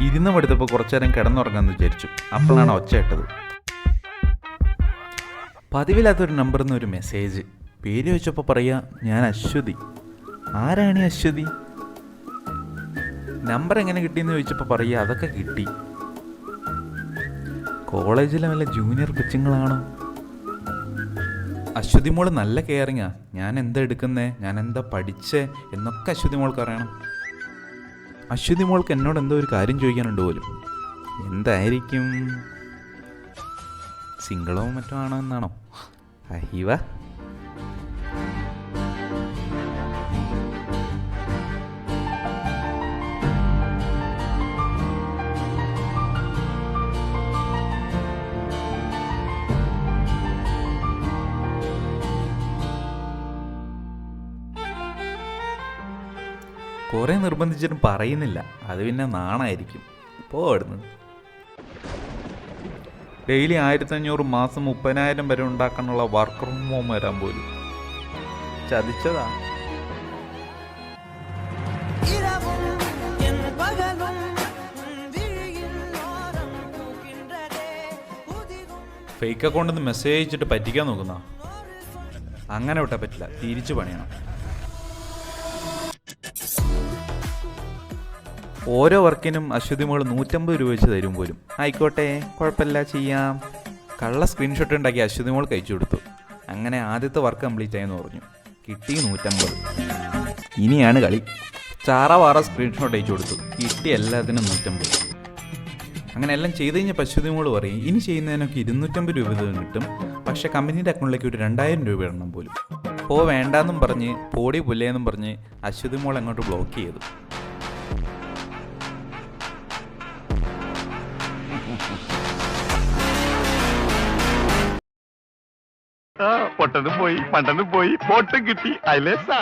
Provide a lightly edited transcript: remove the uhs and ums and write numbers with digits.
ഇരുന്ന് പടുത്തപ്പോൾ കുറച്ചു നേരം കിടന്നുറങ്ങാമെന്ന് വിചാരിച്ചു. അപ്പോഴാണ് ഒച്ച ഇട്ടത്. പതിവില്ലാത്തൊരു നമ്പറിൽ നിന്ന് ഒരു മെസ്സേജ്. പേര് ചോദിച്ചപ്പോൾ പറയാ ഞാൻ അശ്വതി. ആരാണ് ഈ അശ്വതി? നമ്പർ എങ്ങനെ കിട്ടിയെന്ന് ചോദിച്ചപ്പോൾ പറയുക അതൊക്കെ കിട്ടി. കോളേജിലെ വല്ല ജൂനിയർ കൊച്ചുങ്ങളാണോ? അശ്വതി മോള് നല്ല കെയറിങ്ങാ. ഞാൻ എന്താ എടുക്കുന്നേ, ഞാൻ എന്താ പഠിച്ചേ എന്നൊക്കെ അശ്വതി മോൾക്ക് അറിയണം. അശ്വതി മോൾക്ക് എന്നോട് എന്തോ ഒരു കാര്യം ചോദിക്കാനുണ്ട് പോലും. എന്തായിരിക്കും? സിംഗിളോ മറ്റോ ആണോ എന്നാണോ? അഹിവ കുറേ നിർബന്ധിച്ചിട്ടും പറയുന്നില്ല. അത് പിന്നെ നാണായിരിക്കും. പോടുന്നത് ഡെയിലി 1500 മാസം 30,000 വരെ ഉണ്ടാക്കാനുള്ള വർക്ക് ഫ്രം ഹോം വരാൻ പോലും ചതിച്ചതാ. ഫേക്ക് അക്കൗണ്ടിൽ നിന്ന് മെസ്സേജ് അയച്ചിട്ട് പറ്റിക്കാൻ നോക്കുന്ന അങ്ങനെ വിട്ടാൽ പറ്റില്ല. തിരിച്ചു പണിയണം. ഓരോ വർക്കിനും അശ്വതി മോൾ 150 രൂപ വെച്ച് തരും പോലും. ആയിക്കോട്ടെ, കുഴപ്പമില്ല, ചെയ്യാം. കള്ള സ്ക്രീൻഷോട്ട് ഉണ്ടാക്കി അശ്വതി മോൾക്ക് അയച്ചു കൊടുത്തു. അങ്ങനെ ആദ്യത്തെ വർക്ക് കംപ്ലീറ്റ് ആയെന്ന് പറഞ്ഞു. കിട്ടി 150. ഇനിയാണ് കളി. ചാറവാറ സ്ക്രീൻഷോട്ട് അയച്ചു കൊടുത്തു. കിട്ടി എല്ലാത്തിനും 150. അങ്ങനെ എല്ലാം ചെയ്ത് കഴിഞ്ഞപ്പോൾ അശ്വതി മോൾ പറയും ഇനി ചെയ്യുന്നതിനൊക്കെ 250 രൂപ കിട്ടും. പക്ഷേ കമ്പനീൻ്റെ അക്കൗണ്ടിലേക്ക് ഒരു 2000 രൂപ ഇടണം പോലും. വേണ്ടാന്നും പറഞ്ഞ് പോടി പുല്ലേന്നും പറഞ്ഞ് അശ്വതി മോൾ അങ്ങോട്ട് ബ്ലോക്ക് ചെയ്തു. പൊട്ടനും പോയി, പണ്ടനും പോയി, പോട്ടും കിട്ടി. അയലേസാ